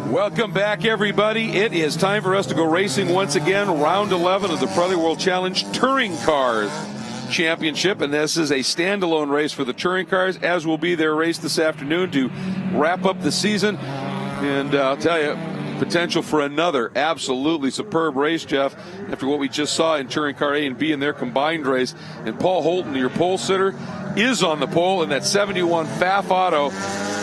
Welcome back, everybody. It is time for us to go racing once again. Round 11 of the Pirelli World Challenge Touring Cars Championship, and this is a standalone race for the touring cars, as will be their race this afternoon to wrap up the season. And I'll tell you, potential for another absolutely superb race, Jeff, after what we just saw in Touring Car A and B in their combined race. And Paul Holton, your pole sitter, is on the pole in that 71 Pfaff Auto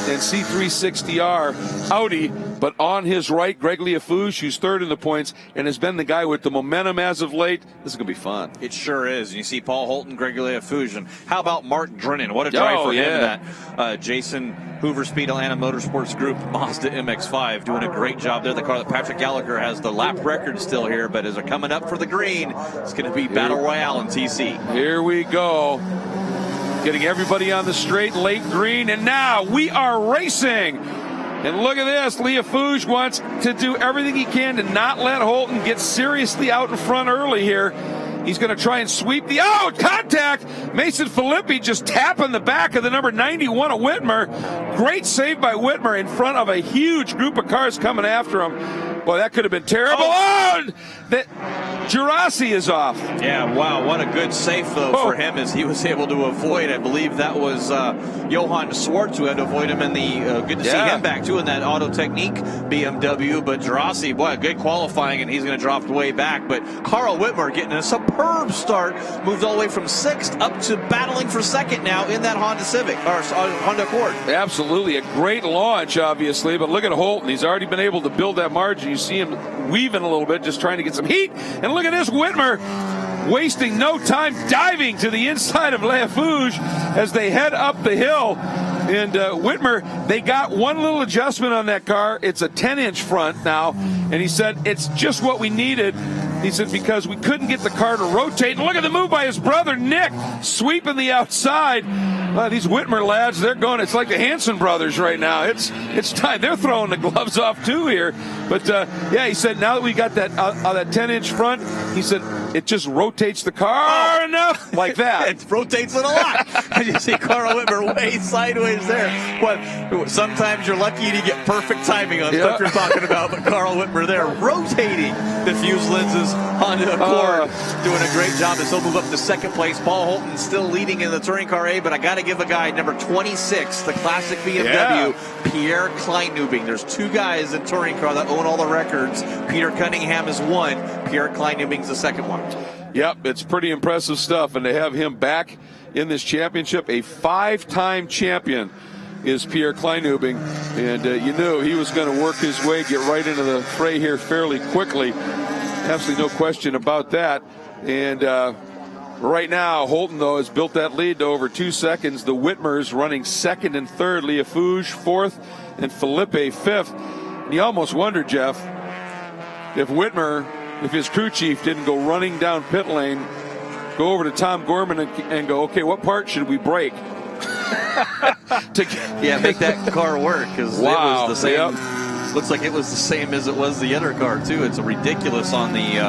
and C360R Audi. But on his right, Greg Liafouge, who's third in the points and has been the guy with the momentum as of late. This is going to be fun. It sure is. You see Paul Holton, Greg Liafouge, and how about Mark Drennan? What a drive for him. That Jason Hoover Speed Atlanta Motorsports Group Mazda MX-5 doing a great job there. The car that Patrick Gallagher has the lap record still here, but as they're coming up for the green, it's going to be Battle Royale in TC. Here we go. Getting everybody on the straight, late green, and now we are racing. And look at this. Liafouge wants to do everything he can to not let Holton get seriously out in front early here. He's going to try and sweep the contact. Mason Filippi just tapping the back of the number 91 of Whitmer. Great save by Whitmer in front of a huge group of cars coming after him. Boy, that could have been terrible. That Gerasi is off. Yeah, wow, what a good save, though, for him as he was able to avoid. I believe that was Johan Swartz who had to avoid him in the, good to see him back, too, in that Auto Technique BMW. But Gerasi, boy, good qualifying, and he's going to drop way back. But Carl Whitmer getting a superb start, moved all the way from 6th up to battling for 2nd now in that Honda Civic, or Honda Accord. Absolutely, a great launch, obviously, but look at Holton. He's already been able to build that margin. You see him weaving a little bit, just trying to get some heat. And look at this, Whitmer wasting no time diving to the inside of Liafouge as they head up the hill. And Whitmer, they got one little adjustment on that car. It's a 10-inch front now. And he said, it's just what we needed. He said, because we couldn't get the car to rotate. And look at the move by his brother, Nick, sweeping the outside. These Whitmer lads, they're going, it's like the Hanson brothers right now. It's time. They're throwing the gloves off, too, here. But, he said, now that we got that 10-inch front, he said, it just rotates the car enough like that. It rotates it a lot. You see Carl Whitmer way sideways there. But sometimes you're lucky to get perfect timing on stuff you're talking about. But Carl Whitmer there rotating the fuse lenses Honda Accord, doing a great job. He'll move up to 2nd place. Paul Holton still leading in the Touring Car A, but I got to give a guy number 26, the classic BMW, Pierre Kleinubing. There's 2 guys in Touring Car that own all the records. Peter Cunningham is 1. Pierre Kleinubing's the 2nd one. Yep, it's pretty impressive stuff, and to have him back in this championship, a 5-time champion is Pierre Kleinubing, and you knew he was going to work his way, get right into the fray here fairly quickly. Absolutely no question about that. And right now, Holton, though, has built that lead to over 2 seconds. The Whitmers running 2nd and 3rd, Liafouge 4th, and Filippi 5th. And you almost wonder, Jeff, if Whitmer, if his crew chief didn't go running down pit lane, go over to Tom Gorman and go, okay, what part should we break? Make that car work, because it was the same. Looks like it was the same as it was the other car, too. It's ridiculous on the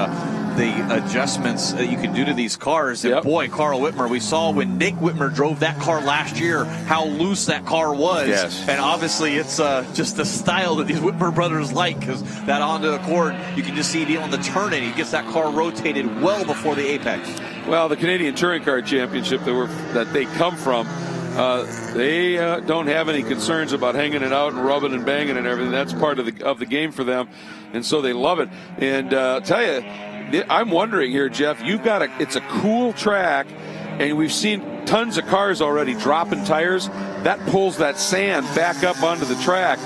adjustments that you can do to these cars. And boy, Carl Whitmer, we saw when Nick Whitmer drove that car last year, how loose that car was. Yes. And obviously it's just the style that these Whitmer brothers like, because that Honda Accord, you can just see it on the turn, and he gets that car rotated well before the apex. Well, the Canadian Touring Car Championship that they come from, they don't have any concerns about hanging it out and rubbing and banging and everything. That's part of the game for them, and so they love it. And tell you, I'm wondering here, Jeff, it's a cool track, and we've seen tons of cars already dropping tires. That pulls that sand back up onto the track,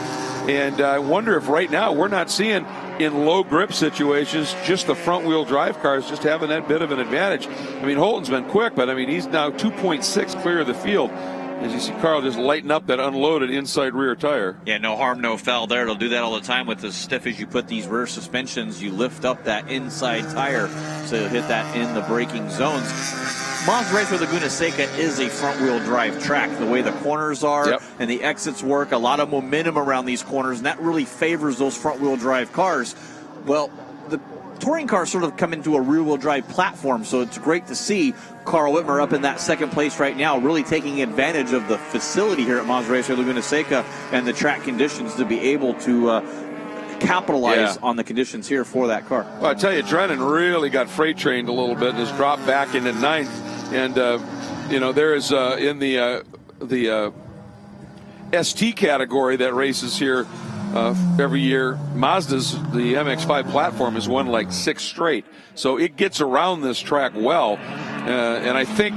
and I wonder if right now we're not seeing, in low grip situations, just the front wheel drive cars just having that bit of an advantage. I mean, Holton's been quick, but I mean, he's now 2.6 clear of the field. As you see Carl just lighten up that unloaded inside rear tire. Yeah, no harm, no foul there. They'll do that all the time with as stiff as you put these rear suspensions. You lift up that inside tire so you'll hit that in the braking zones. Mazda Raceway Laguna Seca is a front-wheel drive track. The way the corners are and the exits work, a lot of momentum around these corners, and that really favors those front-wheel drive cars. Well, the touring cars sort of come into a rear-wheel drive platform, so it's great to see Carl Whitmer up in that 2nd place right now, really taking advantage of the facility here at Mazda Raceway Laguna Seca and the track conditions to be able to capitalize on the conditions here for that car. Well, I tell you, Drennan really got freight trained a little bit and has dropped back into ninth. And there is in the ST category that races here every year, Mazda's, the MX-5 platform, has won like 6 straight. So it gets around this track well. And I think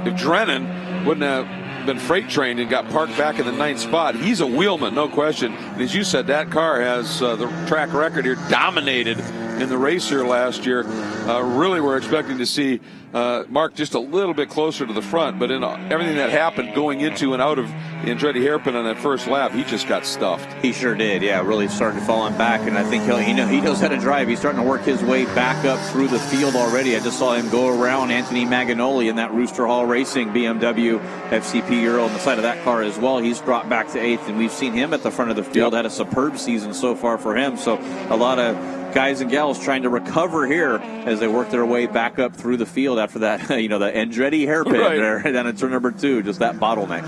if Drennan wouldn't have been freight trained and got parked back in the 9th spot, he's a wheelman, no question. And as you said, that car has the track record here, dominated in the race here last year. Really, we're expecting to see Mark just a little bit closer to the front, but in everything that happened going into and out of Andretti hairpin on that first lap, he just got stuffed. He sure did, yeah, really started falling back, and I think he knows how to drive. He's starting to work his way back up through the field already. I just saw him go around Anthony Maganoli in that Rooster Hall Racing BMW FCP Euro on the side of that car as well. He's dropped back to 8th, and we've seen him at the front of the field. Had a superb season so far for him, so a lot of guys and gals trying to recover here as they work their way back up through the field after that, the Andretti hairpin there down at turn number 2, just that bottleneck.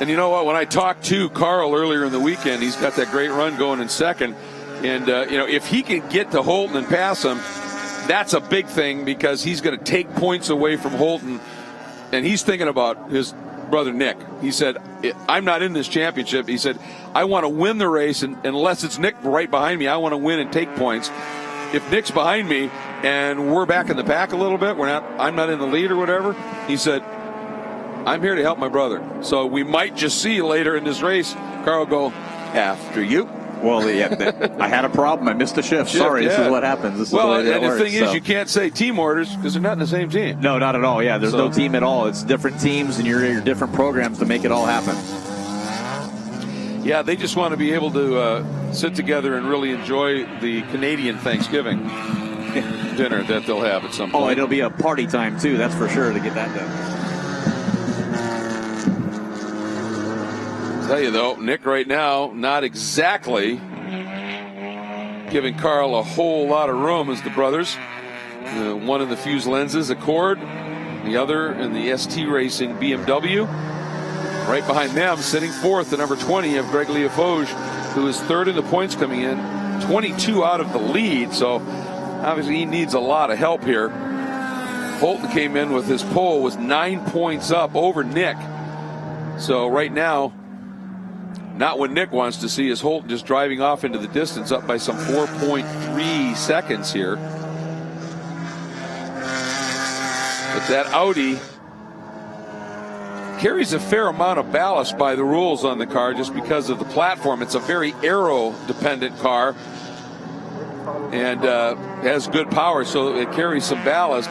And you know what? When I talked to Carl earlier in the weekend, he's got that great run going in second. And, if he can get to Holton and pass him, that's a big thing because he's going to take points away from Holton. And he's thinking about his brother Nick. He said, I'm not in this championship. He said, I want to win the race, and unless it's Nick right behind me, I want to win and take points. If Nick's behind me and we're back in the pack a little bit, I'm not in the lead or whatever, he said, I'm here to help my brother. So we might just see later in this race, Carl go, after you. Well, yeah, I had a problem. I missed a shift. Sorry, This is what happens. This is the way that works. Thing is, you can't say team orders because they're not in the same team. No, not at all. Yeah, there's no team at all. It's different teams and your different programs to make it all happen. Yeah, they just want to be able to sit together and really enjoy the Canadian Thanksgiving dinner that they'll have at some point. Oh, it'll be a party time, too. That's for sure to get that done. I'll tell you, though, Nick right now, not exactly giving Carl a whole lot of room as the brothers. One in the Fuse Lenses Accord, the other in the ST Racing BMW. Right behind them, sitting 4th, the number 20 of Greg Leofoge, who is 3rd in the points coming in, 22 out of the lead. So obviously he needs a lot of help here. Holton came in with his pole, was 9 points up over Nick. So right now, not what Nick wants to see is Holton just driving off into the distance, up by some 4.3 seconds here. But that Audi carries a fair amount of ballast by the rules on the car just because of the platform. It's a very aero-dependent car and has good power, so it carries some ballast.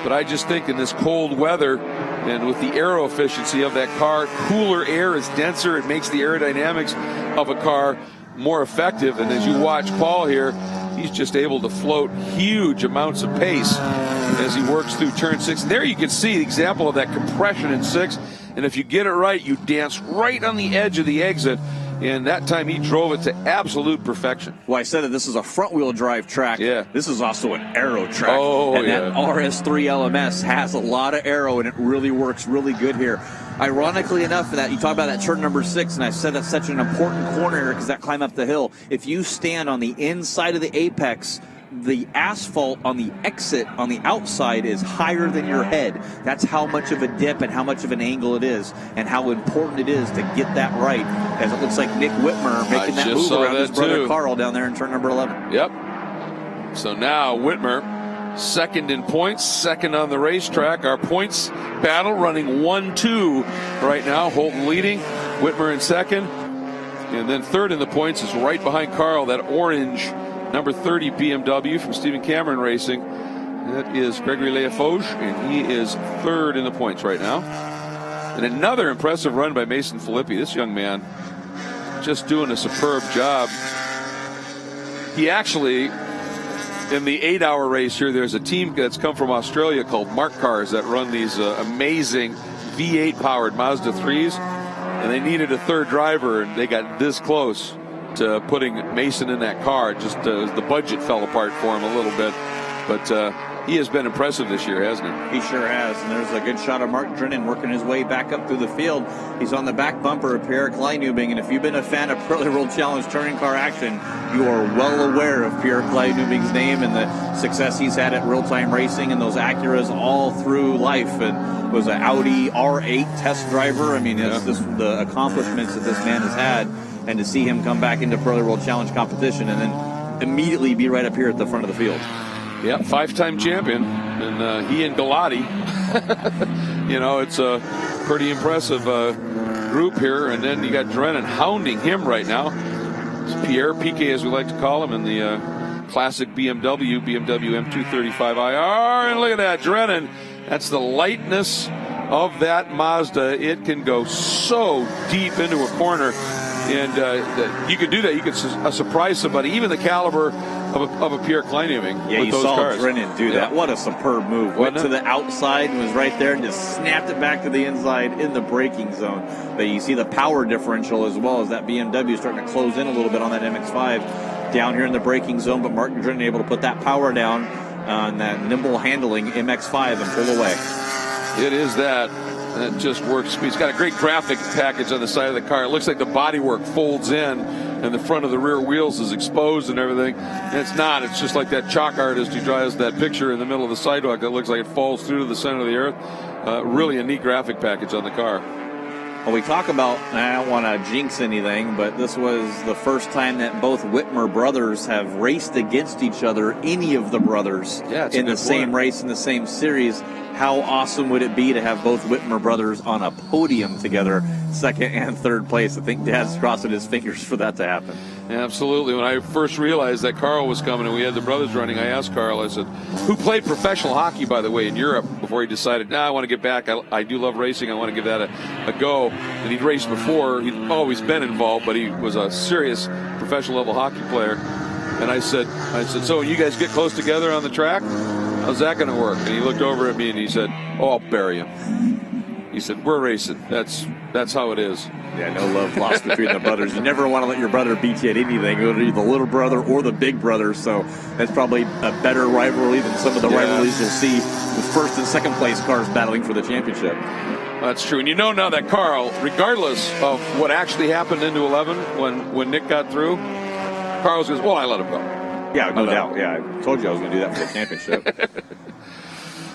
But I just think in this cold weather and with the aero efficiency of that car, cooler air is denser. It makes the aerodynamics of a car more effective. And as you watch Paul here, he's just able to float huge amounts of pace as he works through turn 6. And there you can see the example of that compression in 6. And if you get it right, you dance right on the edge of the exit. And that time he drove it to absolute perfection. Well, I said that this is a front-wheel drive track. Yeah. This is also an aero track. Oh, and yeah. that RS3 LMS has a lot of aero, and it really works really good here. Ironically enough, that you talk about that turn number 6, and I said that's such an important corner here because that climb up the hill. If you stand on the inside of the apex, the asphalt on the exit on the outside is higher than your head. That's how much of a dip and how much of an angle it is and how important it is to get that right, as it looks like Nick Whitmer making that move around his brother Carl down there in turn number 11. Yep. So now Whitmer, 2nd in points, 2nd on the racetrack. Our points battle running 1-2 right now. Holton leading, Whitmer in 2nd. And then 3rd in the points is right behind Carl, that orange number 30 BMW from Stephen Cameron Racing. That is Gregory Leofoge, and he is 3rd in the points right now. And another impressive run by Mason Filippi. This young man just doing a superb job. He actually, in the 8-hour race here, there's a team that's come from Australia called Mark Cars that run these amazing V8 powered Mazda 3s, and they needed a 3rd driver, and they got this close to putting Mason in that car. Just the budget fell apart for him a little bit, but he has been impressive this year, hasn't he? He sure has. And there's a good shot of Mark Drennan working his way back up through the field. He's on the back bumper of Pierre Kleinubing. And if you've been a fan of Pirelli World Challenge touring car action, you are well aware of Pierre Kleinubing's name and the success he's had at real-time racing and those Acuras all through life. And was an Audi R8 test driver. I mean, it's just the accomplishments that this man has had. And to see him come back into Pirelli World Challenge competition and then immediately be right up here at the front of the field. Yeah, 5-time champion, and he and Galati. It's a pretty impressive group here. And then you got Drennan hounding him right now. It's Pierre, PK as we like to call him, in the classic BMW M235IR. And look at that, Drennan. That's the lightness of that Mazda. It can go so deep into a corner. And you could do that. You could surprise somebody, even the caliber of a Pierre Kleinubing. Yeah, with you those saw cars. Drennan do that. What a superb move. Went to the outside and was right there and just snapped it back to the inside in the braking zone. But you see the power differential as well as that BMW starting to close in a little bit on that MX-5 down here in the braking zone. But Martin Drennan able to put that power down on that nimble handling MX-5 and pull away. It is that. That just works. He's got a great graphic package on the side of the car. It looks like the bodywork folds in and the front of the rear wheels is exposed and everything. And it's not. It's just like that chalk artist who draws that picture in the middle of the sidewalk that looks like it falls through to the center of the earth. Really a neat graphic package on the car. Well, we talk about, I don't want to jinx anything, but this was the first time that both Whitmer brothers have raced against each other, any of the brothers, in the same race, in the same series. How awesome would it be to have both Whitmer brothers on a podium together, second and third place? I think Dad's crossing his fingers for that to happen. Absolutely. When I first realized that Carl was coming and we had the brothers running, I asked Carl, I said, who played professional hockey, by the way, in Europe, before he decided, I want to get back. I do love racing. I want to give that a go. And he'd raced before. He'd always been involved, but he was a serious professional level hockey player. And I said, so when you guys get close together on the track, how's that going to work? And he looked over at me and he said, I'll bury him. He said, we're racing. That's how it is. Yeah, no love lost between the brothers. You never want to let your brother beat you at anything, whether you're the little brother or the big brother. So that's probably a better rivalry than some of the rivalries you'll see with first and second place cars battling for the championship. That's true. And you know now that Carl, regardless of what actually happened into 11 when Nick got through, Carl goes, well, I let him go. Yeah, no doubt. Yeah, I told you I was going to do that for the championship.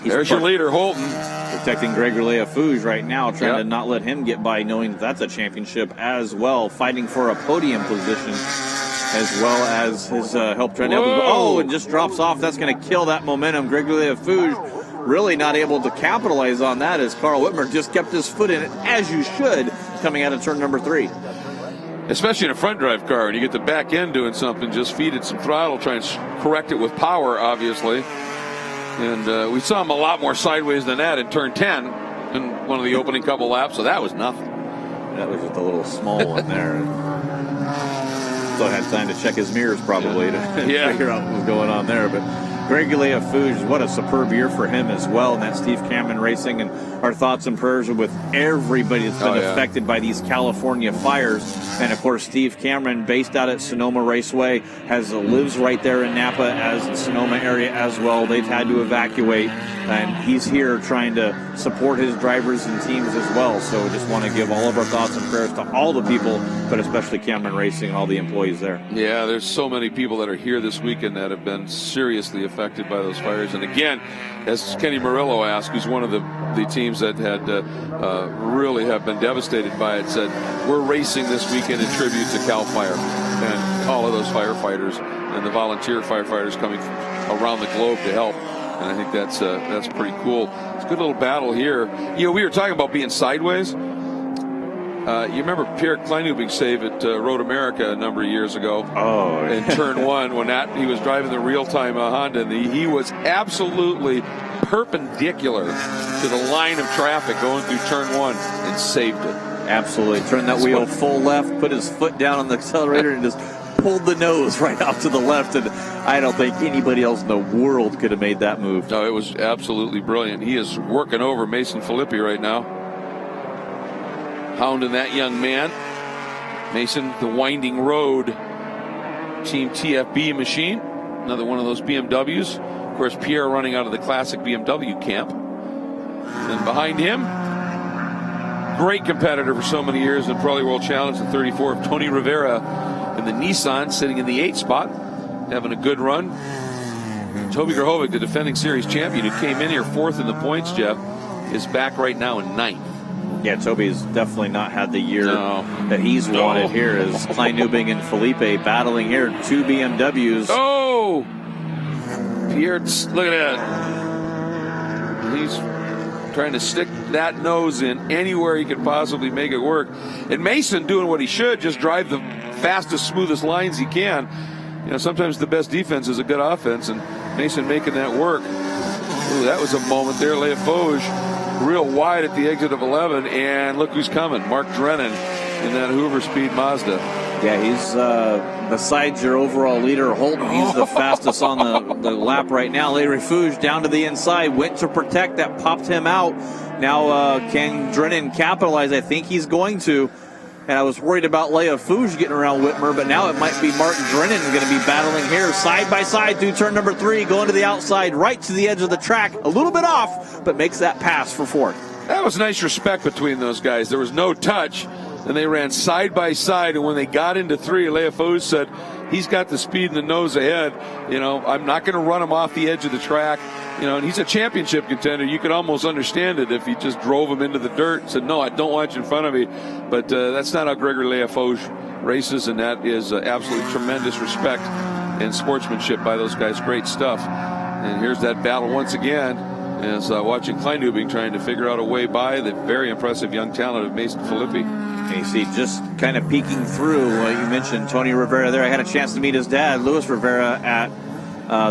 There's your leader, Holton. Protecting Gregory Leafouge right now, trying to not let him get by, knowing that's a championship as well. Fighting for a podium position as well as his help trying to help him. Oh, and just drops off. That's going to kill that momentum. Gregory Leafouge really not able to capitalize on that as Carl Whitmer just kept his foot in it, as you should, coming out of turn number 3. Especially in a front drive car, and you get the back end doing something, just feed it some throttle, try and correct it with power, obviously. And we saw him a lot more sideways than that in turn 10 in one of the opening couple laps, so that was nothing. That was just a little small one there. Still had time to check his mirrors probably to figure out what was going on there. But Gregory Leafouge, what a superb year for him as well. And that's Steve Cameron Racing. And our thoughts and prayers are with everybody that's been affected by these California fires. And, of course, Steve Cameron, based out at Sonoma Raceway, lives right there in Napa as the Sonoma area as well. They've had to evacuate. And he's here trying to support his drivers and teams as well. So we just want to give all of our thoughts and prayers to all the people, but especially Cameron Racing and all the employees there. Yeah, there's so many people that are here this weekend that have been seriously affected by those fires. And again, as Kenny Murillo asked, who's one of the teams that had really have been devastated by it, said, we're racing this weekend in tribute to CAL FIRE and all of those firefighters and the volunteer firefighters coming from around the globe to help. And I think that's pretty cool. It's a good little battle here. You know, we were talking about being sideways. You remember Pierre Kleinubing save at Road America a number of years ago? Oh, in turn 1 when he was driving the real-time Honda, and he was absolutely perpendicular to the line of traffic going through turn 1 and saved it. Absolutely. Turned that wheel full left, put his foot down on the accelerator, and just pulled the nose right out to the left. And I don't think anybody else in the world could have made that move. No, it was absolutely brilliant. He is working over Mason Filippi right now, hounding that young man. Mason, the Winding Road Team TFB machine, another one of those BMWs. Of course, Pierre running out of the classic BMW camp. And behind him, great competitor for so many years in Pirelli World Challenge, the 34 of Tony Rivera in the Nissan, sitting in the 8th spot, having a good run. Toby Grahovic, the defending series champion, who came in here 4th in the points, Jeff, is back right now in 9th. Yeah, Toby's definitely not had the year that he's wanted here, as Klein Newbing and Felipe battling here. 2 BMWs. Oh! Pierre, look at that. He's trying to stick that nose in anywhere he could possibly make it work. And Mason doing what he should, just drive the fastest, smoothest lines he can. You know, sometimes the best defense is a good offense, and Mason making that work. Ooh, that was a moment there. Leafauge real wide at the exit of 11, and look who's coming. Mark Drennan in that Hoover Speed Mazda. Yeah, he's besides your overall leader, Holton, he's the fastest on the lap right now. Leafauge down to the inside, went to protect, that popped him out. Now can Drennan capitalize? I think he's going to. And I was worried about Leafauge getting around Whitmer, but now it might be Martin Drennan going to be battling here side by side through turn number 3, going to the outside, right to the edge of the track, a little bit off, but makes that pass for 4th. That was nice respect between those guys. There was no touch, and they ran side by side, and when they got into 3, Leafauge said, he's got the speed and the nose ahead. You know, I'm not going to run him off the edge of the track. You know, and he's a championship contender. You could almost understand it if he just drove him into the dirt and said, no, I don't want you in front of me. But that's not how Gregory Leafauge races, and that is absolutely tremendous respect and sportsmanship by those guys. Great stuff. And here's that battle once again, as watching Klein Newbing trying to figure out a way by the very impressive young talent of Mason Filippi. And you see, just kind of peeking through, you mentioned Tony Rivera there. I had a chance to meet his dad, Louis Rivera, at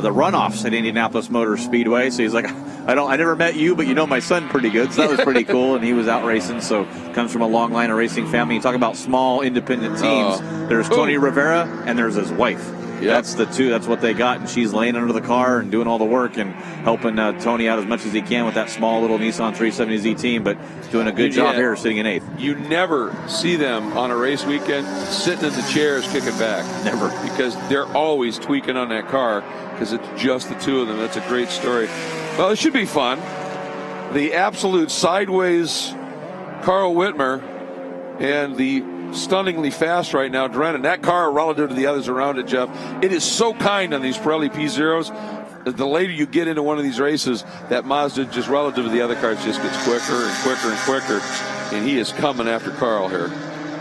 the runoffs at Indianapolis Motor Speedway. So he's like, I never met you, but you know my son pretty good. So that was pretty cool. And he was out racing. So comes from a long line of racing family. You talk about small independent teams. There's Tony Rivera and there's his wife. Yep. That's the two. That's what they got. And she's laying under the car and doing all the work and helping Tony out as much as he can with that small little Nissan 370Z team. But doing a good job here, sitting in 8th. You never see them on a race weekend sitting in the chairs kicking back. Never. Because they're always tweaking on that car, because it's just the two of them. That's a great story. Well, it should be fun. The absolute sideways Carl Whitmer and the stunningly fast right now Drennan. That car relative to the others around it, Jeff, it is so kind on these Pirelli P0s. The later you get into one of these races, that Mazda just relative to the other cars just gets quicker and quicker and quicker. And he is coming after Carl here.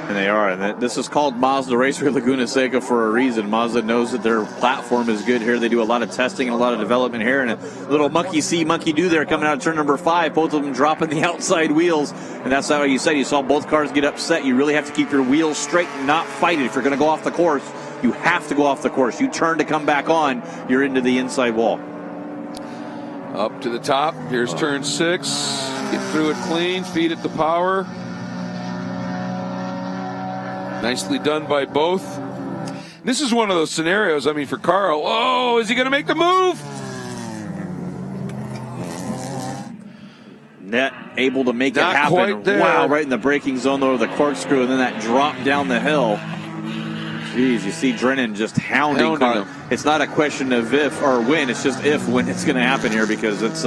And they are. And this is called Mazda Raceway Laguna Seca for a reason. Mazda knows that their platform is good here. They do a lot of testing and a lot of development here. And a little monkey see, monkey do there coming out of turn number 5. Both of them dropping the outside wheels. And that's how you said. You saw both cars get upset. You really have to keep your wheels straight and not fight it. If you're going to go off the course, you have to go off the course. You turn to come back on, you're into the inside wall. Up to the top. Here's turn 6. Get through it clean. Feed it the power. Nicely done by both. This is one of those scenarios, I mean, for Carl. Oh, is he going to make the move? Net able to make it happen. Quite there. Wow, right in the braking zone, though, the corkscrew, and then that drop down the hill. Jeez, you see Drennan just hounding Carl. Him. It's not a question of if or when, it's just when it's going to happen here, because it's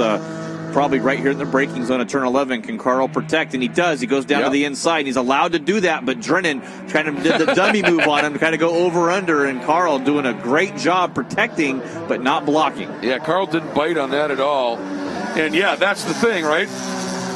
probably right here in the braking zone of turn 11. Can Carl protect? And he does. He goes down to the inside, and he's allowed to do that, but Drennan kind of did the dummy move on him to kind of go over-under, and Carl doing a great job protecting but not blocking. Yeah, Carl didn't bite on that at all. And, yeah, that's the thing, right?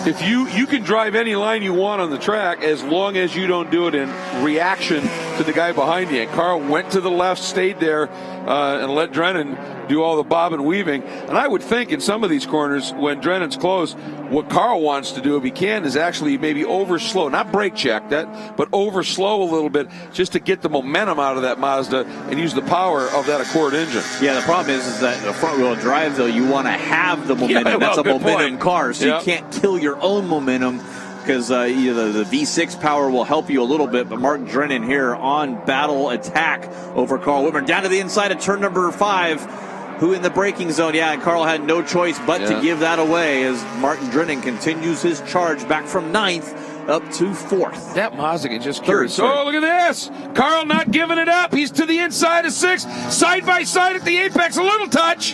If you can drive any line you want on the track as long as you don't do it in reaction to the guy behind you. And Carl went to the left, stayed there, and let Drennan do all the bob and weaving. And I would think in some of these corners, when Drennan's close, what Carl wants to do, if he can, is actually maybe over slow, not brake check that, but over slow a little bit, just to get the momentum out of that Mazda and use the power of that Accord engine. Yeah, the problem is that the front wheel drive, though, you want to have the momentum. Yeah, that's a momentum point. car, so you can't kill your own momentum, because the V6 power will help you a little bit. But Mark Drennan here on battle attack over Carl Whitmer. Down to the inside of turn number 5. Who in the braking zone? Yeah, and Carl had no choice but to give that away as Martin Drennan continues his charge back from 9th up to 4th. That Mazda can just carry. Oh, look at this. Carl not giving it up. He's to the inside of 6. Side by side at the apex. A little touch.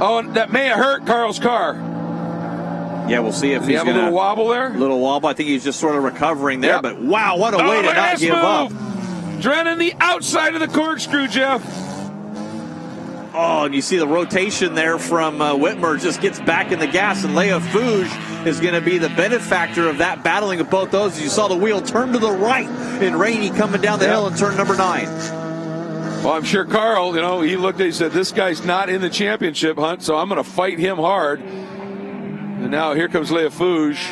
Oh, and that may have hurt Carl's car. Yeah, we'll see if Does he he's have going a little wobble there. Little wobble. I think he's just sort of recovering there. Yep. But wow, what a way to look at not this give up. Drennan, the outside of the corkscrew, Jeff. Oh, and you see the rotation there from Whitmer just gets back in the gas, and Leia Fouge is going to be the benefactor of that battling of both those. You saw the wheel turn to the right in Rainey coming down the hill in turn number 9. Well, I'm sure Carl, he looked at it, he said, this guy's not in the championship hunt, so I'm going to fight him hard. And now here comes Leia Fouge.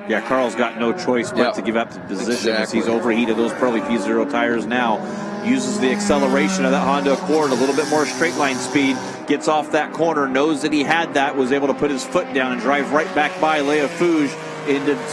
Yeah, Carl's got no choice but to give up the position as he's overheated those Pirelli P0 tires now. Uses the acceleration of that Honda Accord, a little bit more straight line speed, gets off that corner, knows that he had that, was able to put his foot down and drive right back by Leia Fouge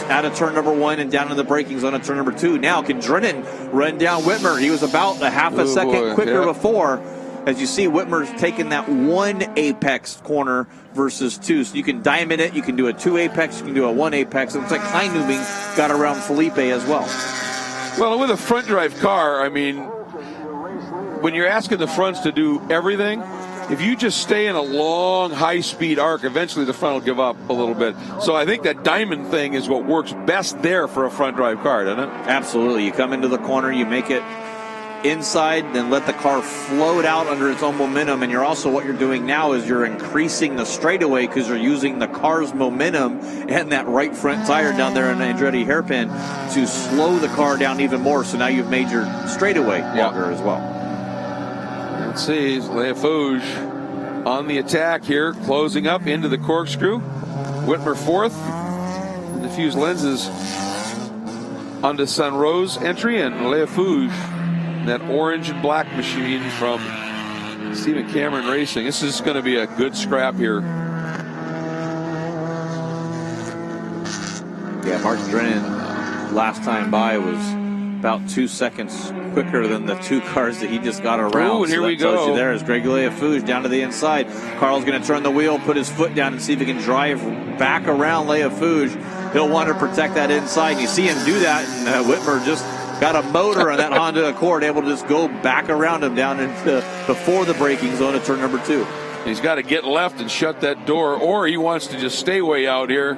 out of turn number 1 and down in the braking zone at turn number 2. Now can Drennan run down Whitmer? He was about a half a second quicker before. As you see, Whitmer's taking that 1 apex corner versus 2. So you can diamond it, you can do a 2 apex, you can do a 1 apex. It looks like Kleinubing got around Felipe as well. Well, with a front drive car, I mean, when you're asking the fronts to do everything, if you just stay in a long, high-speed arc, eventually the front will give up a little bit. So I think that diamond thing is what works best there for a front drive car, doesn't it? Absolutely. You come into the corner, you make it inside, then let the car float out under its own momentum. And you're also, what you're doing now is you're increasing the straightaway because you're using the car's momentum and that right front tire down there in the Andretti hairpin to slow the car down even more. So now you've made your straightaway longer as well. Let's see, Leia Fouge on the attack here, closing up into the corkscrew. Whitmer 4th. And the fused lenses onto Sunrose entry, and Leia Fouge, that orange and black machine from Stephen Cameron Racing. This is going to be a good scrap here. Yeah, Mark Drennan last time by was about 2 seconds quicker than the 2 cars that he just got around. Ooh, and here we go. There is Greg Leia Fouge down to the inside. Carl's going to turn the wheel, put his foot down, and see if he can drive back around Leia Fouge. He'll want to protect that inside. You see him do that, and Whitmer just got a motor on that Honda Accord, able to just go back around him down into before the braking zone at turn number 2. He's got to get left and shut that door, or he wants to just stay way out here.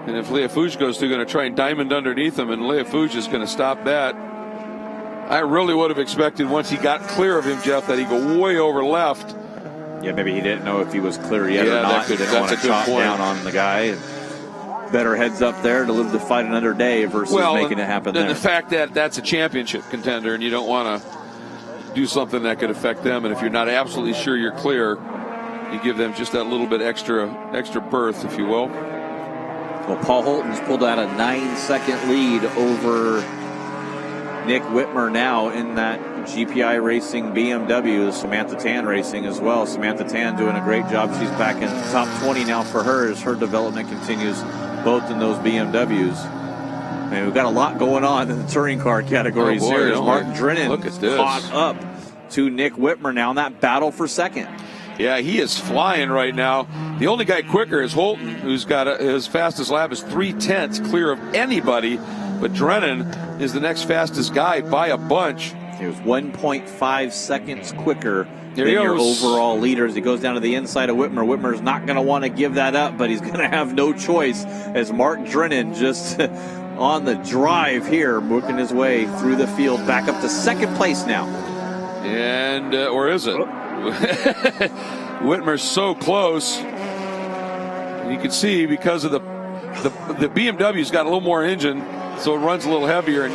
And if Leia Fouge goes through, going to try and diamond underneath him, and Leia Fouge is going to stop that. I really would have expected once he got clear of him, Jeff, that he'd go way over left. Yeah, maybe he didn't know if he was clear yet or not. He didn't want to chop down on the guy. Better heads up there to live to fight another day versus making it happen there. And the fact that that's a championship contender and you don't want to do something that could affect them, and if you're not absolutely sure you're clear, you give them just that little bit extra berth, if you will. Well, Paul Holton's pulled out a 9-second lead over Nick Whitmer now in that GPI Racing BMW, Samantha Tan Racing as well. Samantha Tan doing a great job. She's back in top 20 now for her as her development continues both in those BMWs. And we've got a lot going on in the touring car categories here. As Martin Drennan caught up to Nick Whitmer now in that battle for second. Yeah, he is flying right now. The only guy quicker is Holton, who's got his fastest lap is 3/10 clear of anybody. But Drennan is the next fastest guy by a bunch. He was 1.5 seconds quicker than your overall leader as he goes down to the inside of Whitmer. Whitmer's not going to want to give that up, but he's going to have no choice as Mark Drennan just on the drive here, working his way through the field, back up to second place now. And, or is it? Whitmer's so close. You can see because of the BMW's got a little more engine, so it runs a little heavier, and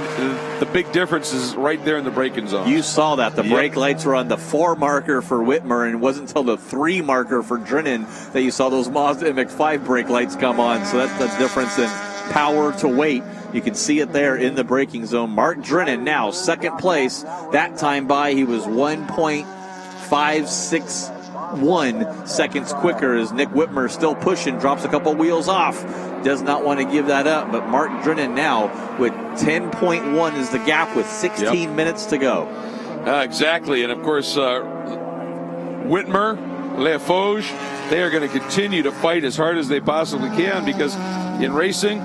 the big difference is right there in the braking zone. You saw that. The brake lights were on the 4 marker for Whitmer, and it wasn't until the 3 marker for Drennan that you saw those Mazda MX-5 brake lights come on. So that's the difference in power to weight. You can see it there in the braking zone. Mark Drennan now second place. That time by, he was 1.561 seconds quicker as Nick Whitmer still pushing, drops a couple wheels off. Does not want to give that up, but Mark Drennan now with 10.1 is the gap with 16 minutes to go. Exactly, and of course, Whitmer, Leia Fouge, they are going to continue to fight as hard as they possibly can, because in racing,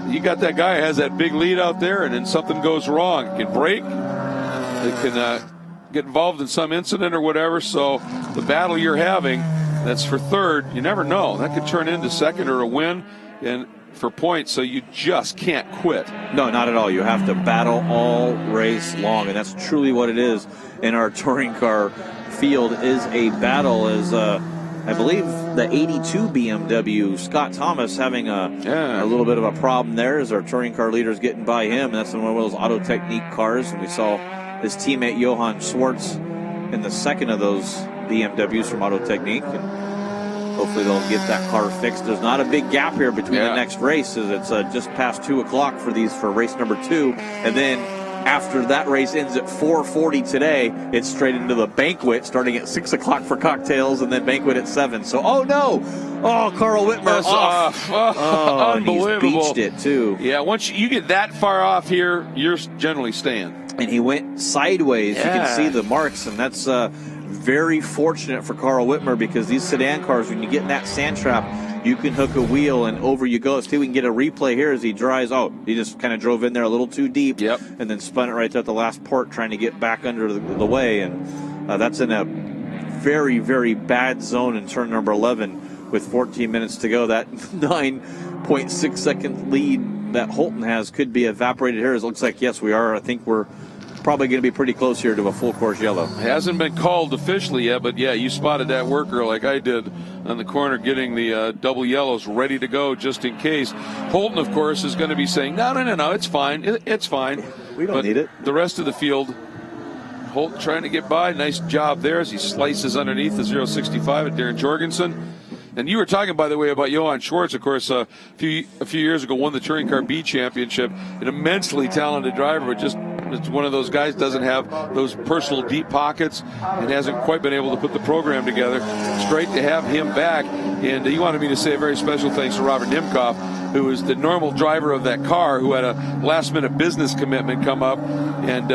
you got that guy who has that big lead out there, and then something goes wrong. It can break. It can get involved in some incident or whatever. So the battle you're having, that's for third, you never know. That could turn into second or a win and for points, so you just can't quit. No, not at all. You have to battle all race long, and that's truly what it is in our touring car field, is a battle. As I believe the 82 BMW, Scott Thomas, having a little bit of a problem there as our touring car leader's getting by him. And that's in one of those Auto Technique cars, and we saw his teammate Johann Schwartz in the second of those BMWs from Auto Technique. And hopefully they'll get that car fixed. There's not a big gap here between the next race, as it's just past 2 o'clock for race number 2. And then after that race ends at 4:40 today, it's straight into the banquet starting at 6 o'clock for cocktails, and then banquet at 7. So, oh no! Oh, Carl Whitmer off. Unbelievable. He's beached it too. Yeah, once you get that far off here, you're generally staying. And he went sideways. Yeah. You can see the marks, and that's very fortunate for Carl Whitmer, because these sedan cars, when you get in that sand trap, you can hook a wheel and over you go. Let's see if we can get a replay here as he drives. Oh, he just kind of drove in there a little too deep. Yep. And then spun it right at the last port, trying to get back under the way. And that's in a very, very bad zone in turn number 11 with 14 minutes to go. That 9.6 second lead that Holton has could be evaporated here. It looks like, yes, we are. I think we're probably going to be pretty close here to a full course yellow. Hasn't been called officially yet, but yeah, you spotted that worker like I did on the corner, getting the double yellows ready to go just in case. Holton, of course, is going to be saying, no, it's fine. It's fine. We don't need it. The rest of the field, Holton trying to get by. Nice job there as he slices underneath the 065 at Darren Jorgensen. And you were talking, by the way, about Johann Schwartz, of course, a few years ago, won the Touring Car B Championship. An immensely talented driver, but just it's one of those guys, doesn't have those personal deep pockets and hasn't quite been able to put the program together. It's great to have him back. And he wanted me to say a very special thanks to Robert Nimkoff, who is the normal driver of that car, who had a last-minute business commitment come up. And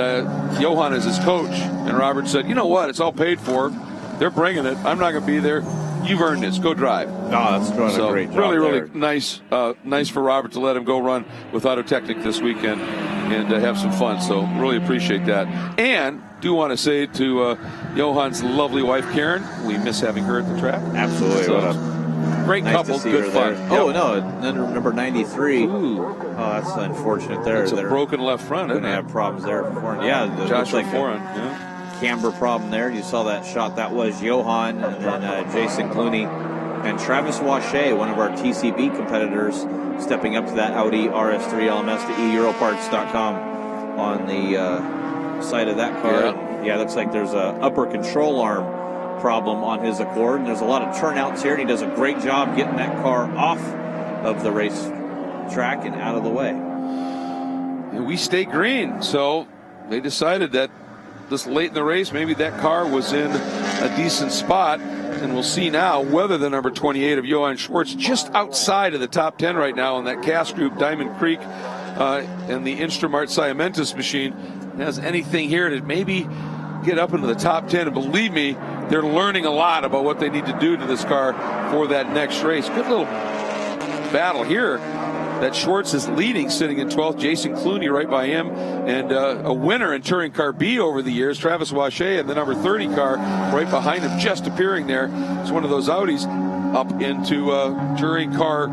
Johann is his coach. And Robert said, you know what, it's all paid for. They're bringing it. I'm not going to be there. You've earned this. Go drive. Oh, that's doing a great job. Really nice for Robert to let him go run with Auto Technic this weekend and have some fun. So really appreciate that. And do want to say to Johann's lovely wife, Karen, we miss having her at the track. Absolutely. So, what a great nice couple. Good fun. Yep. Oh, no. Number 93. Ooh. Oh, that's unfortunate there. It's a broken left front, They're isn't going it? to have problems there. Yeah. Joshua Foran. Yeah. Camber problem there. You saw that shot. That was Johann, and then Jason Clooney and Travis Wache, one of our TCB competitors, stepping up to that Audi RS3 LMS to eEuroparts.com on the side of that car. Yeah, it looks like there's a upper control arm problem on his Accord, and there's a lot of turnouts here, and he does a great job getting that car off of the race track and out of the way. And we stay green, so they decided that this late in the race, maybe that car was in a decent spot, and we'll see now whether the number 28 of Johann Schwartz, just outside of the top 10 right now in that cast group, Diamond Creek, and the Instrumart Cimentis machine, has anything here to maybe get up into the top 10. And believe me, they're learning a lot about what they need to do to this car for that next race. Good little battle here. That Schwartz is leading, sitting in 12th. Jason Clooney right by him. And a winner in Touring Car B over the years, Travis Wache, and the number 30 car right behind him, just appearing there. It's one of those Audis up into Touring Car,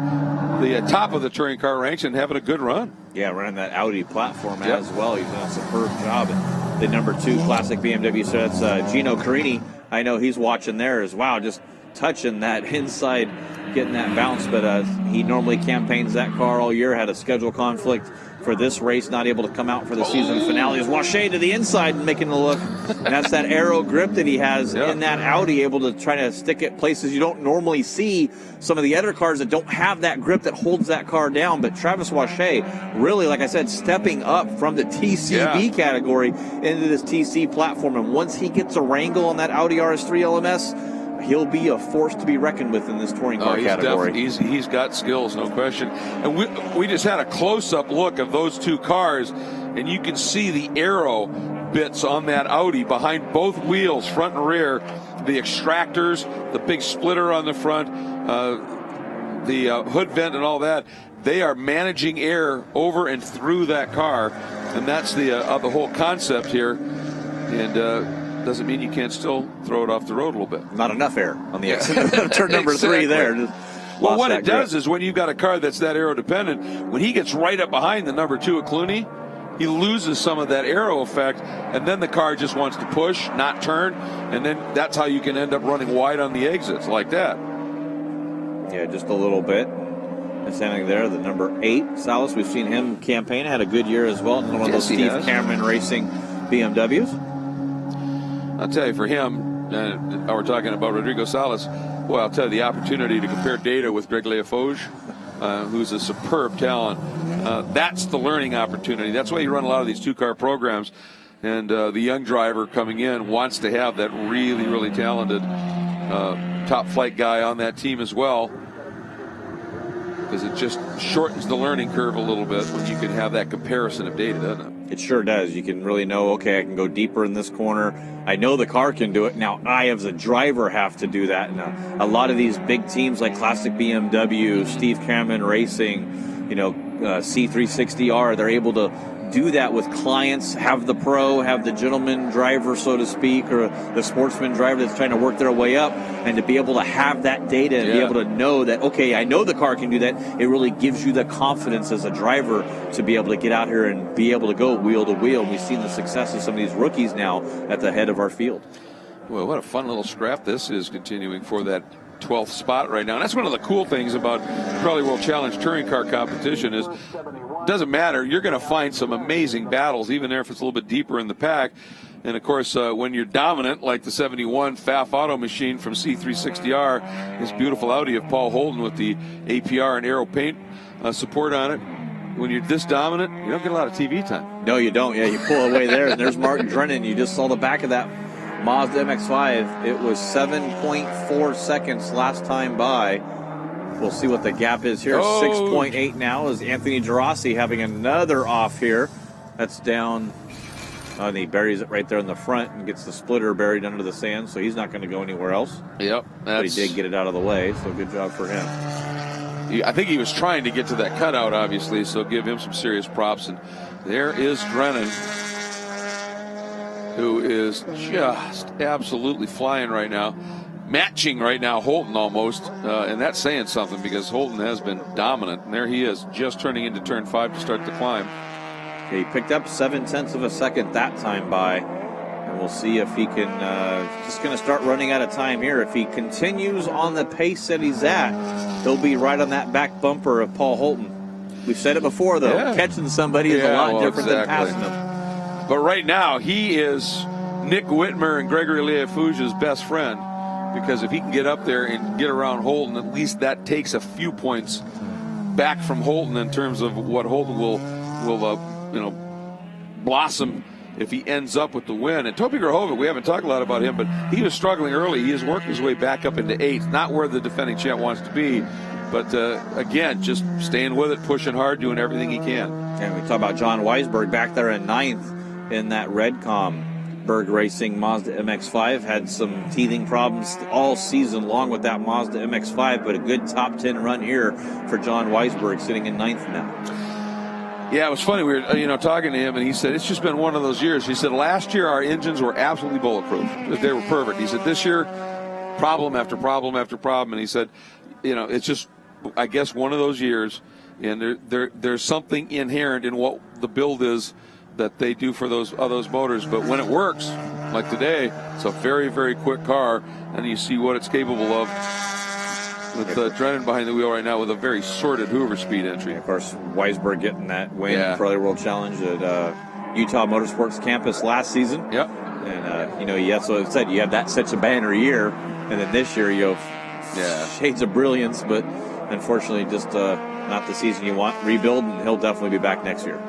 the top of the Touring Car ranks, and having a good run. Yeah, running that Audi platform as well. He's done a superb job. And the number 2 classic BMW, so that's Gino Carini. I know he's watching there as well, just touching that inside, getting that bounce, but he normally campaigns that car all year. Had a schedule conflict for this race, not able to come out for the season finale. Is Wache to the inside and making the look, and that's that aero grip that he has in that Audi, able to try to stick it places you don't normally see some of the other cars that don't have that grip that holds that car down. But Travis Wache really, like I said, stepping up from the TCB category into this TC platform, and once he gets a wrangle on that Audi RS3 LMS, he'll be a force to be reckoned with in this touring car category. He's got skills, no question. And we just had a close-up look of those two cars, and you can see the aero bits on that Audi behind both wheels, front and rear, the extractors, the big splitter on the front, the hood vent and all that. They are managing air over and through that car, and that's the whole concept here. And doesn't mean you can't still throw it off the road a little bit. Not enough air on the exit of turn number 3 there. Well, what it does is when you've got a car that's that aero dependent, when he gets right up behind the number 2 at Clooney, he loses some of that aero effect, and then the car just wants to push, not turn, and then that's how you can end up running wide on the exits like that. Yeah, just a little bit. And standing there, the number 8, Salas, we've seen him campaign, had a good year as well. One of those Steve Cameron Racing BMWs. I'll tell you, for him, we're talking about Rodrigo Salas, well, I'll tell you, the opportunity to compare data with Greg Leafoge, who's a superb talent. That's the learning opportunity. That's why you run a lot of these 2-car programs. And the young driver coming in wants to have that really, really talented top flight guy on that team as well, because it just shortens the learning curve a little bit when you can have that comparison of data, doesn't it? It sure does. You can really know, okay, I can go deeper in this corner. I know the car can do it. Now I, as a driver, have to do that. And a lot of these big teams like Classic BMW, Steve Cameron Racing, C360R, they're able to do that with clients, have the pro, have the gentleman driver, so to speak, or the sportsman driver that's trying to work their way up, and to be able to have that data and be able to know that, okay, I know the car can do that. It really gives you the confidence as a driver to be able to get out here and be able to go wheel to wheel. We've seen the success of some of these rookies now at the head of our field. Well, what a fun little scrap this is, continuing for that 12th spot right now. And that's one of the cool things about Pirelli World Challenge touring car competition is it doesn't matter. You're going to find some amazing battles, even there if it's a little bit deeper in the pack. And, of course, when you're dominant, like the 71 Pfaff Auto Machine from C360R, this beautiful Audi of Paul Holden with the APR and Aero Paint support on it. When you're this dominant, you don't get a lot of TV time. No, you don't. Yeah, you pull away there, and there's Martin Drennan. You just saw the back of that Mazda MX-5. It was 7.4 seconds last time by. We'll see what the gap is here. 6.8 now is Anthony Gerasi having another off here. That's down. And he buries it right there in the front and gets the splitter buried under the sand, so he's not going to go anywhere else. Yep. But he did get it out of the way, so good job for him. I think he was trying to get to that cutout, obviously, so give him some serious props. And there is Drennan, who is just absolutely flying right now, matching right now Holton almost, and that's saying something because Holton has been dominant, and there he is, just turning into turn 5 to start the climb. He picked up 0.7 of a second that time by, and we'll see if he can, just going to start running out of time here. If he continues on the pace that he's at, he'll be right on that back bumper of Paul Holton. We've said it before, though, catching somebody is a lot different than passing them. But right now, he is Nick Whitmer and Gregory Leafoge's best friend, because if he can get up there and get around Holton, at least that takes a few points back from Holton in terms of what Holton will blossom if he ends up with the win. And Toby Grahovic, we haven't talked a lot about him, but he was struggling early. He has worked his way back up into 8th, not where the defending champ wants to be, but again, just staying with it, pushing hard, doing everything he can. And we talk about John Weisberg back there in 9th in that Redcom. Berg Racing Mazda MX-5 had some teething problems all season long with that Mazda MX-5, but a good top 10 run here for John Weisberg, sitting in 9th now. Yeah, it was funny. We were, talking to him, and he said, it's just been one of those years. He said, last year our engines were absolutely bulletproof. They were perfect. He said, this year, problem after problem after problem. And he said, it's just, I guess, one of those years, and there's something inherent in what the build is that they do for those motors. But when it works, like today, it's a very, very quick car, and you see what it's capable of. With Drennan behind the wheel right now with a very sorted Hoover speed entry. Of course, Weisberg getting that win in Pirelli World Challenge at Utah Motorsports Campus last season. Yep. And, so it said you have that such a banner year, and then this year you have shades of brilliance, but unfortunately just not the season you want. Rebuild, and he'll definitely be back next year.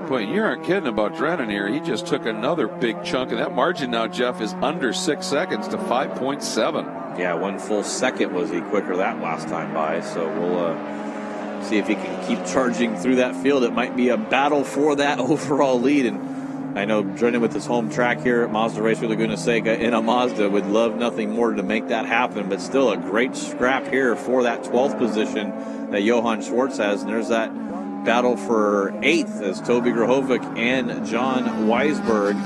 Boy, you aren't kidding about Drennan here. He just took another big chunk, and that margin now, Jeff, is under 6 seconds to 5.7. Yeah, 1 full second was he quicker that last time by, so we'll see if he can keep charging through that field. It might be a battle for that overall lead, and I know Drennan with his home track here at Mazda Raceway Laguna Seca in a Mazda would love nothing more to make that happen, but still a great scrap here for that 12th position that Johann Schwartz has, and there's that battle for 8th as Toby Grahovic and John Weisberg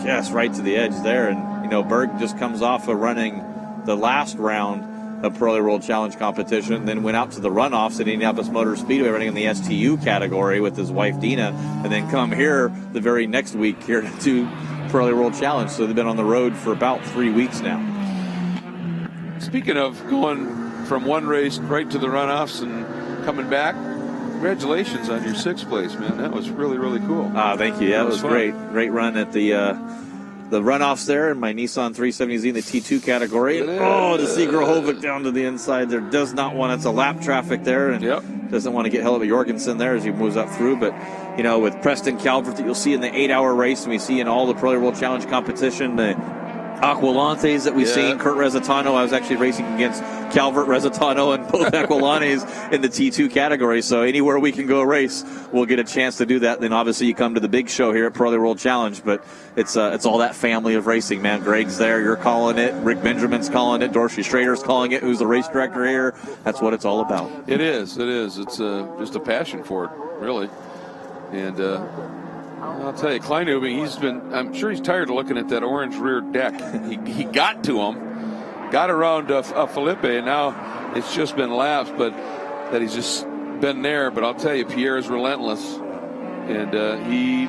Yes, right to the edge there. And, you know, Berg just comes off of running the last round of Pirelli World Challenge competition, then went out to the runoffs at Indianapolis Motor Speedway running in the STU category with his wife Dina, and then come here the very next week here to Pirelli World Challenge. So they've been on the road for about 3 weeks now. Speaking of going from one race right to the runoffs and coming back, congratulations on your 6th place, man. That was really, really cool. Thank you. Yeah, that it was fun. Great run at the runoffs there in my Nissan 370Z in the T2 category. To see Grahovic down to the inside there, does not want, it's a lap traffic there, and doesn't want to get Hellebuck Jorgensen there as he moves up through. But, you know, with Preston Calvert that you'll see in the 8-hour race, and we see in all the Pirelli World Challenge competition, the Aqualantes that we've seen, Kurt Rezzitano. I was actually racing against Calvert, Rezzitano, and both Aqualantes in the T2 category. So anywhere we can go race, we'll get a chance to do that. Then obviously you come to the big show here at Pirelli World Challenge. But it's all that family of racing, man. Greg's there, you're calling it. Rick Benjamin's calling it. Dorsey Schrader's calling it, who's the race director here. That's what it's all about. It is. It's just a passion for it, really. And I'll tell you, Kleinubing, I'm sure he's tired of looking at that orange rear deck. He got to him, got around Felipe, and now it's just been laps, but that he's just been there. But I'll tell you, Pierre is relentless, and he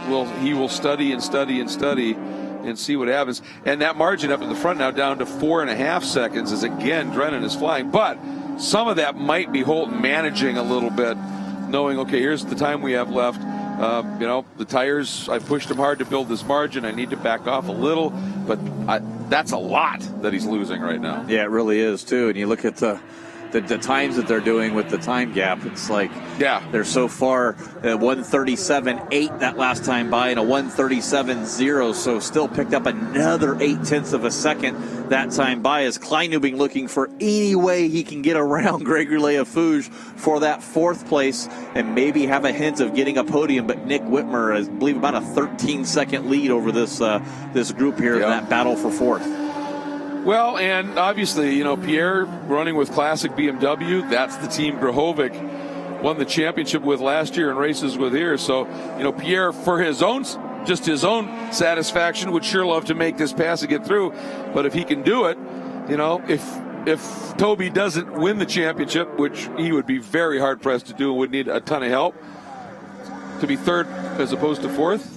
will study and study and study and see what happens. And that margin up in the front now down to 4.5 seconds as again Drennan is flying. But some of that might be Holton managing a little bit, knowing, okay, here's the time we have left. You know, the tires, I pushed him hard to build this margin. I need to back off a little, but that's a lot that he's losing right now. Yeah, it really is, too. And you look at the times that they're doing with the time gap, it's like they're so far 1:37.8 that last time by and a 1:37.0, so still picked up another 0.8 of a second that time by, as Kleinubing looking for any way he can get around Gregory Leafouge for that 4th place and maybe have a hint of getting a podium. But Nick Whitmer has, I believe, about a 13-second lead over this group here in that battle for 4th. Well, and obviously, you know, Pierre running with Classic BMW, that's the team Grahovic won the championship with last year and races with here. So, you know, Pierre, for his own satisfaction, would sure love to make this pass and get through. But if he can do it, you know, if Toby doesn't win the championship, which he would be very hard-pressed to do and would need a ton of help, to be 3rd as opposed to 4th,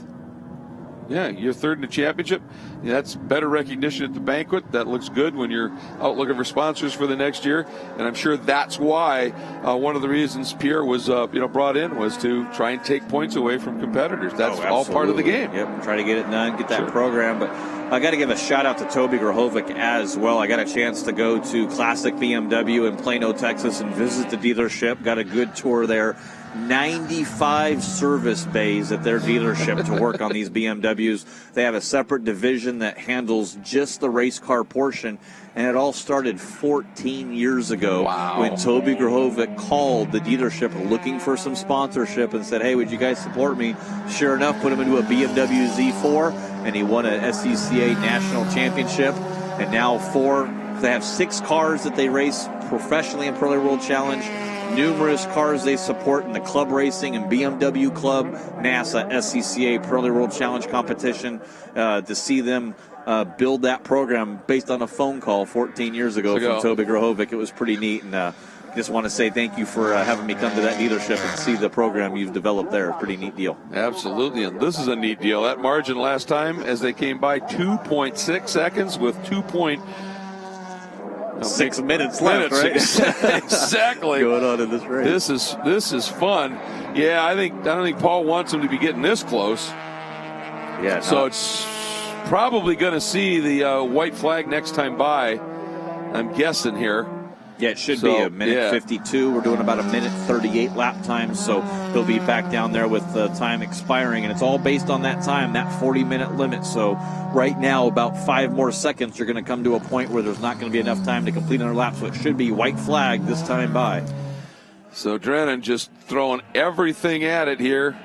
yeah, you're 3rd in the championship. Yeah, that's better recognition at the banquet. That looks good when you're out looking for sponsors for the next year. And I'm sure that's why one of the reasons Pierre was brought in was to try and take points away from competitors. That's all part of the game. Yep, try to get it done, get that program. But I got to give a shout out to Toby Grahovic as well. I got a chance to go to Classic BMW in Plano, Texas, and visit the dealership. Got a good tour there. 95 service bays at their dealership to work on these BMWs. They have a separate division that handles just the race car portion, and it all started 14 years ago when Toby Grahovic called the dealership looking for some sponsorship and said, hey, would you guys support me? Sure enough, put him into a BMW Z4, and he won a SCCA national championship. And now they have 6 cars that they race professionally in Pirelli World Challenge. Numerous cars they support in the club racing and BMW Club, NASA, SCCA, Pirelli World Challenge competition. To see them build that program based on a phone call 14 years ago from Toby Grahovic, it was pretty neat. And just want to say thank you for having me come to that dealership and see the program you've developed there. Pretty neat deal. Absolutely, and this is a neat deal. That margin last time, as they came by, 2.6 seconds with 6 minutes left, right? Exactly. Going on in this race. This is fun. Yeah, I don't think Paul wants him to be getting this close. Yeah. So it's probably going to see the white flag next time by, I'm guessing here. Yeah, it should be a minute 52. We're doing about a minute 38 lap time, so he'll be back down there with the time expiring, and it's all based on that time, that 40-minute limit. So right now, about 5 more seconds, you're going to come to a point where there's not going to be enough time to complete another lap, so it should be white flag this time by. So Drennan just throwing everything at it here,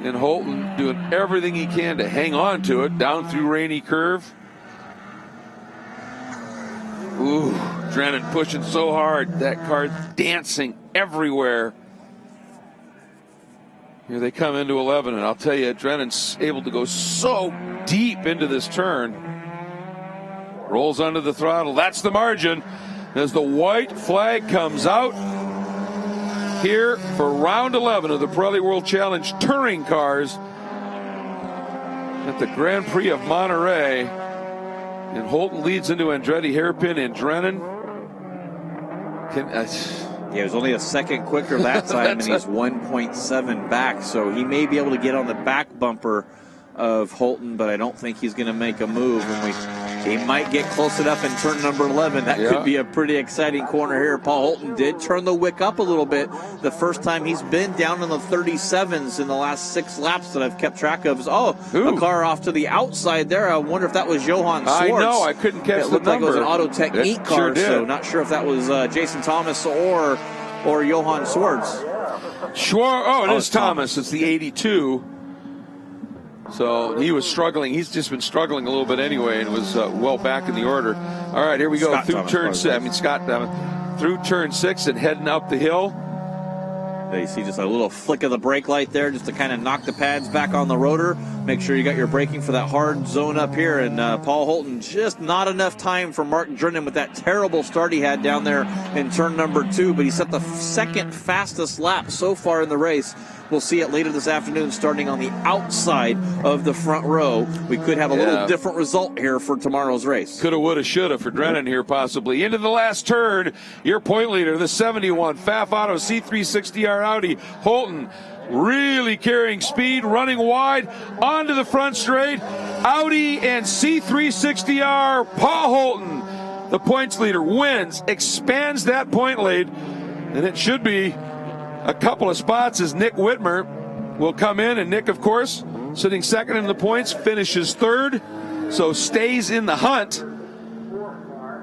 and Holton doing everything he can to hang on to it down through Rainy Curve. Ooh, Drennan pushing so hard. That car dancing everywhere. Here they come into 11, and I'll tell you, Drennan's able to go so deep into this turn. Rolls under the throttle. That's the margin as the white flag comes out here for round 11 of the Pirelli World Challenge touring cars at the Grand Prix of Monterey. And Holton leads into Andretti hairpin, and Drennan yeah, it was only a second quicker that time, and he's 1.7 back, so he may be able to get on the back bumper of Holton, but I don't think he's going to make a move. And he might get close enough in turn number 11. That could be a pretty exciting corner here. Paul Holton did turn the wick up a little bit the first time. He's been down in the 37s in the last 6 laps that I've kept track of. A car off to the outside there. I wonder if that was Johan Swartz. I know, I couldn't catch the number. It looked like it was an Auto Technique car, so not sure if that was Jason Thomas or Johan Swartz. It is Thomas. It's the 82. So he was struggling. He's just been struggling a little bit anyway, and was well back in the order. All right, here we go through turn 6. Through turn 6 and heading up the hill. There you see just a little flick of the brake light there, just to kind of knock the pads back on the rotor. Make sure you got your braking for that hard zone up here. And Paul Holton, just not enough time for Mark Drennan with that terrible start he had down there in turn number 2. But he set the second fastest lap so far in the race. We'll see it later this afternoon, starting on the outside of the front row. We could have a little different result here for tomorrow's race. Coulda, woulda, shoulda for Drennan here, possibly. Into the last turn, your point leader, the 71 Pfaff Auto C360R Audi. Holton really carrying speed, running wide onto the front straight. Audi and C360R, Paul Holton, the points leader, wins, expands that point lead, and it should be a couple of spots as Nick Whitmer will come in. And Nick, of course, sitting second in the points, finishes third, so stays in the hunt.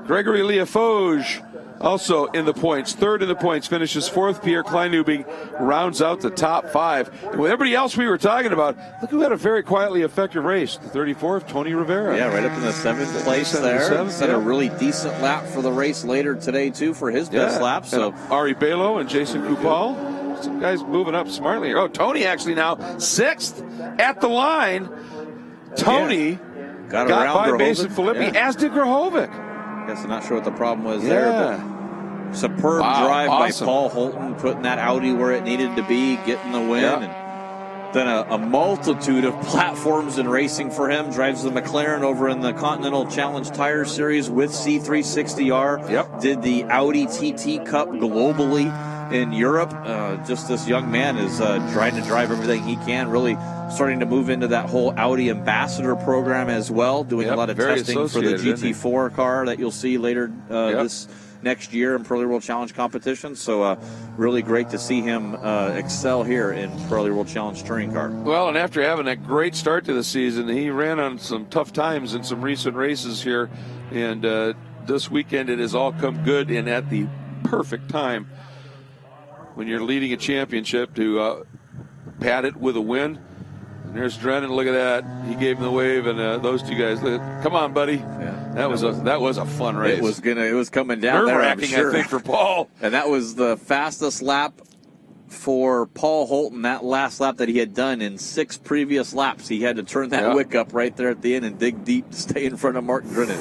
Gregory Leafoge also in the points, third in the points, finishes fourth. Pierre Kleinubing rounds out the top 5. And with everybody else we were talking about, look who had a very quietly effective race. The 34th, Tony Rivera. Yeah, right up in the 7th place there. Set a really decent lap for the race later today, too, for his best lap. So Ari Belo and Jason Kupal. Some guys moving up smartly. Oh, Tony actually now 6th at the line. Tony got by Mason Filippi, as did Grahovic. Guess I'm not sure what the problem was there, but superb drive by Paul Holton, putting that Audi where it needed to be, getting the win. And then a multitude of platforms in racing for him. Drives the McLaren over in the Continental Challenge Tire Series with C360R. Did the Audi TT Cup globally in Europe. Just this young man is trying to drive everything he can, really starting to move into that whole Audi ambassador program as well, doing a lot of testing for the GT4 car that you'll see later this next year in Pirelli World Challenge competition. So really great to see him excel here in Pirelli World Challenge touring car. Well, and after having a great start to the season, he ran on some tough times in some recent races here, and this weekend it has all come good and at the perfect time when you're leading a championship to pad it with a win. And there's Drennan. Look at that. He gave him the wave, and those two guys. Come on, buddy. That was a fun race. It was coming down there. Nerve-wracking, I think, for Paul. And that was the fastest lap for Paul Holton. That last lap that he had done in 6 previous laps, he had to turn that wick up right there at the end and dig deep to stay in front of Mark Drennan.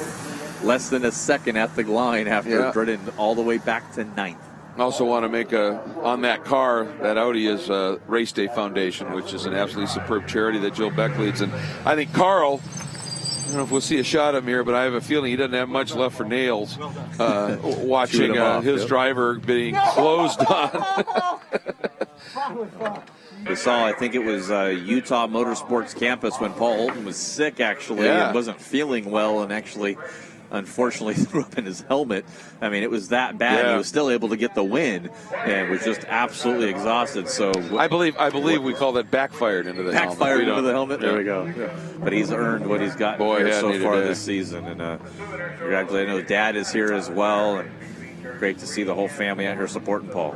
Less than a second at the line after Drennan all the way back to 9th. I also want to make on that car, that Audi is Race Day Foundation, which is an absolutely superb charity that Jill Beck leads. And I think Carl, I don't know if we'll see a shot of him here, but I have a feeling he doesn't have much left for nails watching his driver being closed on. We saw, I think it was Utah Motorsports Campus when Paul Holton was sick, actually, and wasn't feeling well, and actually unfortunately threw up in his helmet. I mean, it was that bad. He was still able to get the win and was just absolutely exhausted. So I believe we call that backfired into the helmet. Backfired into the helmet? There we go. But he's earned what he's gotten here so far this season. And congratulations. I know Dad is here as well. And great to see the whole family out here supporting Paul.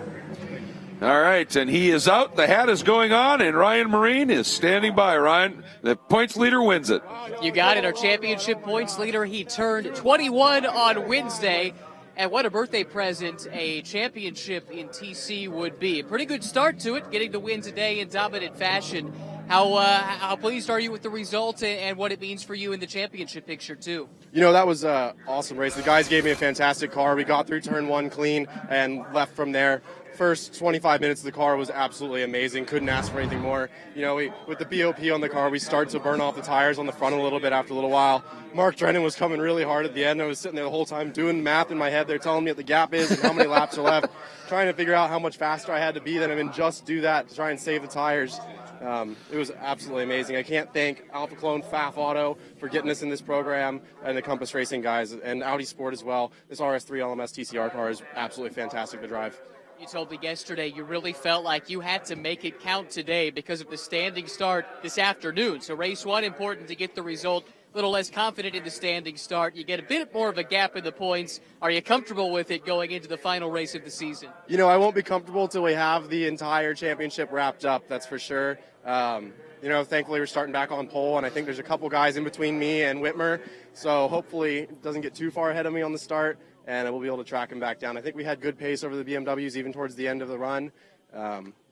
All right, and he is out. The hat is going on, and Ryan Marine is standing by. Ryan, the points leader wins it. You got it. Our championship points leader. He turned 21 on Wednesday. And what a birthday present a championship in TC would be. A pretty good start to it, getting the win today in dominant fashion. How pleased are you with the result and what it means for you in the championship picture, too? You know, that was an awesome race. The guys gave me a fantastic car. We got through turn one clean and left from there. First 25 minutes of the car was absolutely amazing. Couldn't ask for anything more. You know, with the BOP on the car, we started to burn off the tires on the front a little bit after a little while. Mark Drennan was coming really hard at the end. I was sitting there the whole time doing math in my head. They're telling me what the gap is and how many laps are left, trying to figure out how much faster I had to be than him and just do that to try and save the tires. It was absolutely amazing. I can't thank Alpha Clone Pfaff Auto for getting us in this program, and the Compass Racing guys, and Audi Sport as well. This RS3 LMS TCR car is absolutely fantastic to drive. You told me yesterday you really felt like you had to make it count today because of the standing start this afternoon. So race one, important to get the result. A little less confident in the standing start. You get a bit more of a gap in the points. Are you comfortable with it going into the final race of the season? You know, I won't be comfortable until we have the entire championship wrapped up, that's for sure. You know, thankfully we're starting back on pole, and I think there's a couple guys in between me and Whitmer. So hopefully it doesn't get too far ahead of me on the start, and we'll be able to track him back down. I think we had good pace over the BMWs even towards the end of the run.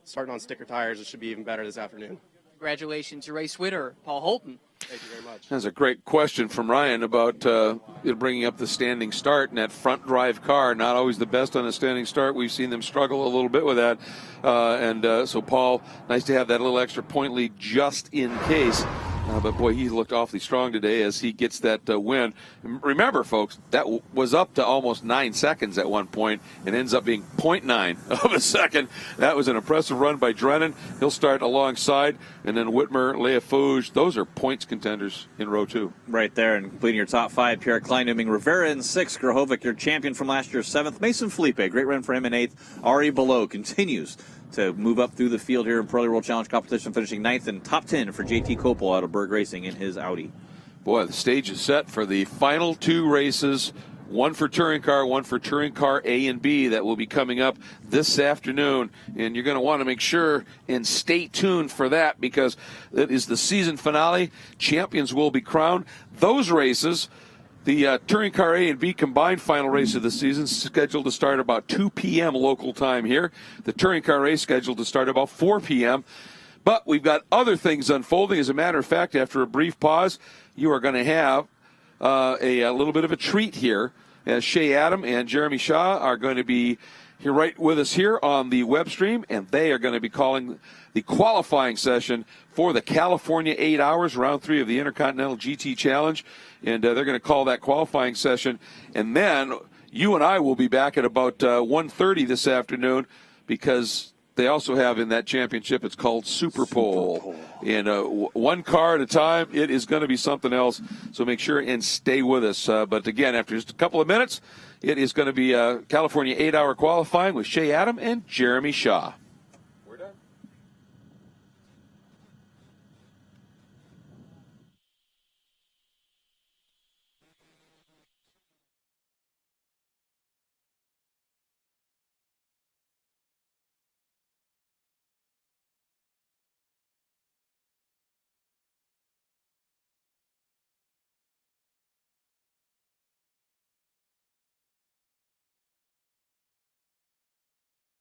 Starting on sticker tires, it should be even better this afternoon. Congratulations, your race winner, Paul Holton. Thank you very much. That's a great question from Ryan about bringing up the standing start in that front drive car. Not always the best on a standing start. We've seen them struggle a little bit with that. So, Paul, nice to have that little extra point lead just in case. But, boy, he looked awfully strong today as he gets that win. Remember, folks, that was up to almost 9 seconds at one point and ends up being 0.9 of a second. That was an impressive run by Drennan. He'll start alongside. And then Whitmer, Leafouge, those are points contenders in row two. Right there, and completing your top five, Pierre Kleinuming, Rivera in sixth, Grahovic, your champion from last year, seventh, Mason Felipe, great run for him in eighth. Ari Below continues to move up through the field here in Pirelli World Challenge competition, finishing ninth, and top 10 for JT Kopel out of Berg Racing in his Audi. Boy, the stage is set for the final two races. One for Touring Car, one for Touring Car A and B that will be coming up this afternoon. And you're going to want to make sure and stay tuned for that because it is the season finale. Champions will be crowned. Those races, the Touring Car A and B combined final race of the season, scheduled to start about 2 p.m. local time here. The Touring Car A scheduled to start about 4 p.m. But we've got other things unfolding. As a matter of fact, after a brief pause, you are going to have a little bit of a treat here as Shea Adam and Jeremy Shaw are going to be here right with us here on the web stream, and they are going to be calling the qualifying session for the California 8 Hours, round 3 of the Intercontinental GT Challenge, and they're going to call that qualifying session. And then you and I will be back at about 1:30 this afternoon because they also have in that championship, it's called Super Pole. And one car at a time, it is going to be something else. So make sure and stay with us. But again, after just a couple of minutes, it is going to be California 8 Hour qualifying with Shea Adam and Jeremy Shaw.